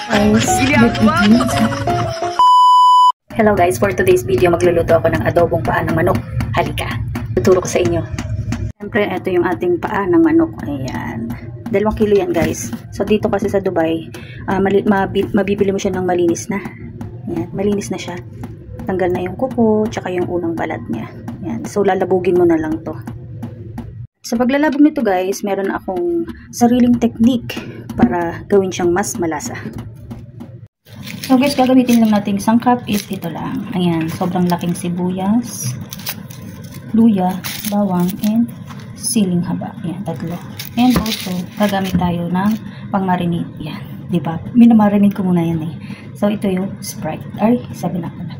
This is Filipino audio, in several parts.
Guys, hello guys, for today's video magluluto ako ng adobong paa ng manok. Halika, tuturo ko sa inyo. Siyempre, ito yung ating paa ng manok. Ayan, 2 kilo yan guys. So dito kasi sa Dubai, mabibili mo siya ng malinis na. Ayan, malinis na siya. Tanggal na yung kuko, tsaka yung unang balat niya. Ayan, so lalabugin mo na lang to. Sa paglalabog nito guys, meron akong sariling technique para gawin siyang mas malasa. So guys, gagamitin lang nating sangkap is ito lang. Ayan, sobrang laking sibuyas, luya, bawang, and siling haba. Ayan, 3. And also, gagamit tayo ng pang-marinate. Ayan, diba? Minamarinate ko muna yan eh. So ito yung Sprite. Ay, sabi na pala.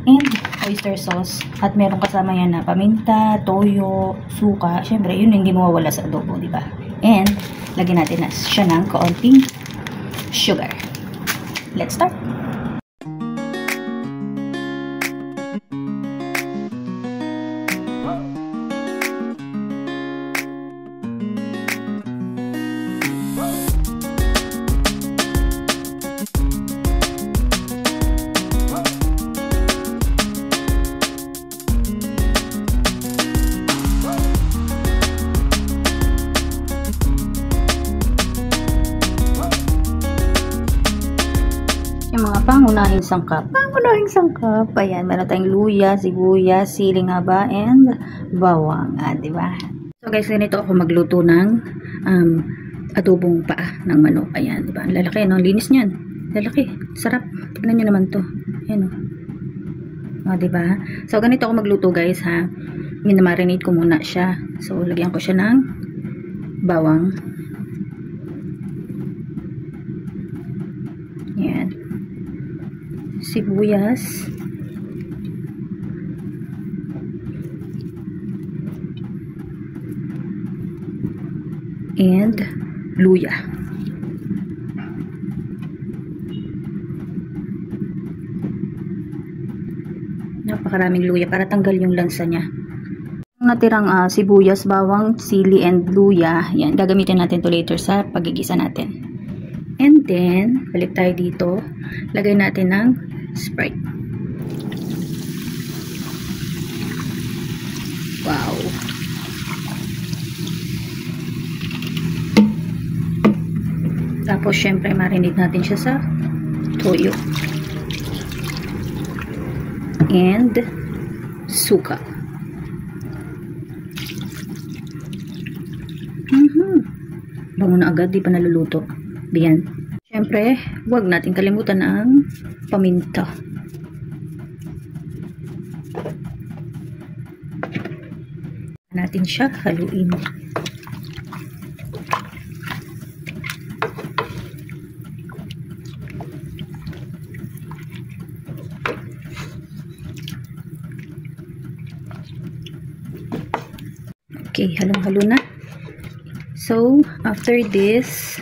And oyster sauce. At meron kasama yan na paminta, toyo, suka. Siyempre, yun yung hindi mawawala sa adobo, diba? And lagyan natin na siya ng kaunting sugar. Let's start. Yung mga pangunahing sangkap. Ayan, meron tayong luya, sibuyas, siling haba, and bawang. Diba? So guys, ganito ako magluto ng adobong paa ng manok. Ayan, diba? Ang lalaki, no? Linis niyan. Lalaki. Sarap. Tignan nyo naman to. Ayan, o. Diba? So, ganito ako magluto guys, ha. Minamarinate ko muna siya. So, lagyan ko siya ng bawang. Ayan. Sibuyas, and luya. Napakaraming luya para tanggal yung lansa niya. Natirang sibuyas, bawang, sili, and luya, yan, gagamitin natin to later sa pagigisa natin. And then, balik tayo dito, lagay natin ng Sprite. Wow! Tapos, syempre, marinate natin siya sa toyo. And suka. Bango na agad, di pa naluluto. Yan. Siyempre, huwag natin kalimutan ang paminta. Natin siya haluin. Okay, halong-halo na. So, after this,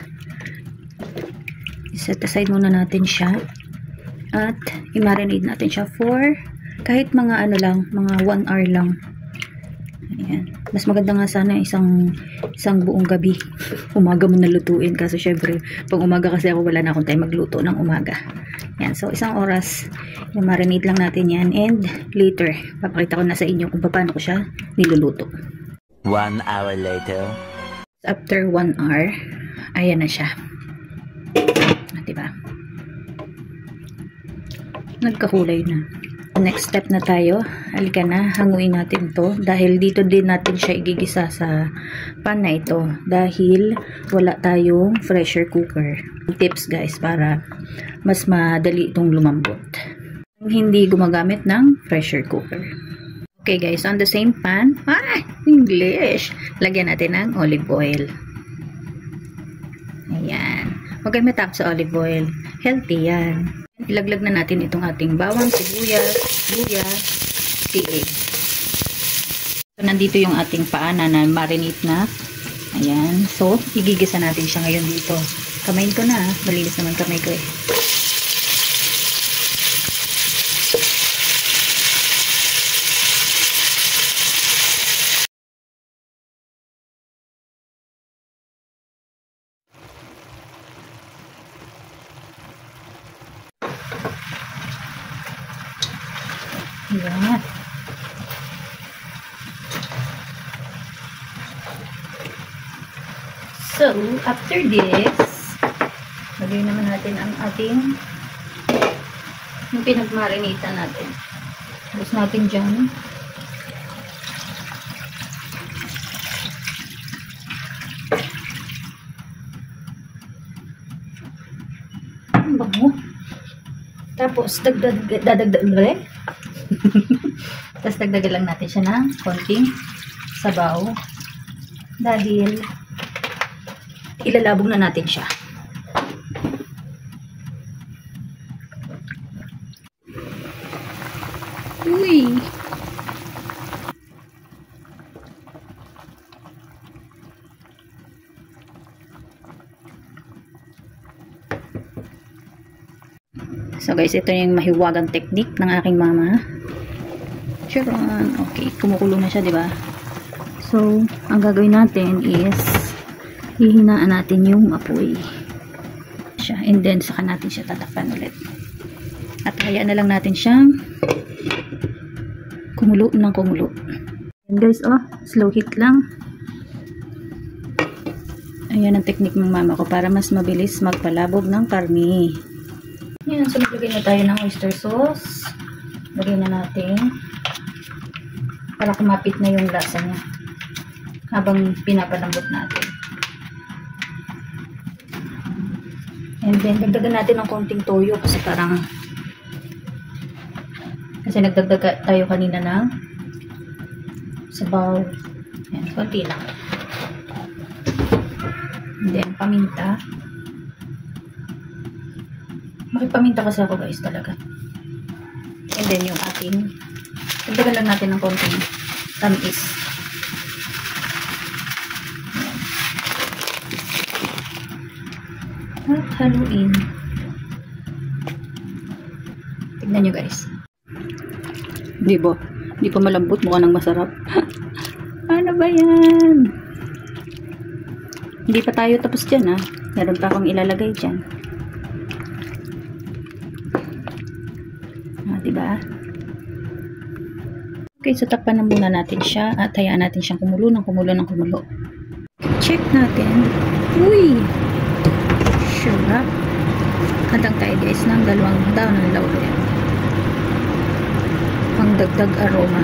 set aside muna natin siya at i-marinate natin siya for kahit mga ano lang, mga 1 hour lang. Ayan. Mas maganda nga sana isang buong gabi. Umaga mo nalutuin kasi syempre pag umaga kasi ako wala na akong time magluto ng umaga. Ayan. So 1 oras i-marinate lang natin yan and later papakita ko na sa inyo kung paano ko siya niluluto. 1 hour later. After 1 hour, ayan na siya. Diba? Nagkakulay na. Next step na tayo. Halika na, hanguin natin to dahil dito din natin siya igigisa sa pan na ito dahil wala tayong pressure cooker. Tips guys para mas madali itong lumambot. Hindi gumagamit ng pressure cooker. Okay guys, on the same pan, English, lagyan natin ng olive oil. Ayan. Huwag kayo matap sa olive oil. Healthy yan. Ilaglag na natin itong ating bawang, sibuyas, luya, sili. So, nandito yung ating paa na marinate na. Ayan. So, igigisa natin siya ngayon dito. Kamayin ko na. Malinis naman kamay ko eh. Ayan. So, after this, lagay naman natin ang ating yung pinagmarinita natin. Tapos natin dyan. Ang bango. Tapos, dadagdag tapos dagdagan lang natin siya ng konting sabaw. Dahil, ilalabog na natin siya. Uy! So guys, ito yung mahiwagang technique ng aking mama. Charon. Okay, kumukulo na siya, di ba? So, ang gagawin natin is hihinaan natin yung apoy. Siya, and then saka natin siya tatakpan ulit. At hayaan na lang natin siyang kumulo ng kumulo. And guys, oh, slow heat lang. Ayan ang technique ng mama ko para mas mabilis magpalabog ng karne. Yan, so maglagay na tayo ng oyster sauce. Lagay na natin para kumapit na yung lasa niya habang pinapalambot natin. And then, dagdagan natin ng konting toyo kasi nagdagdag tayo kanina ng sabaw. Yan, konti lang. And then, paminta. Makipaminta kasi ako guys talaga. And then yung ating dagdagan lang natin ng konting tamis. At haluin. Tignan nyo guys. Di ba? Di pa malambot, mukha nang masarap. Ano ba yan? Hindi pa tayo tapos dyan ha. Meron pa akong ilalagay dyan. Diba? Okay, so takpan na muna natin siya at hayaan natin siyang kumulo ng kumulo. Check natin. Uy! Sarap. Hantang tayo guys ng 2 daon ng laurel. Pang dagdag aroma.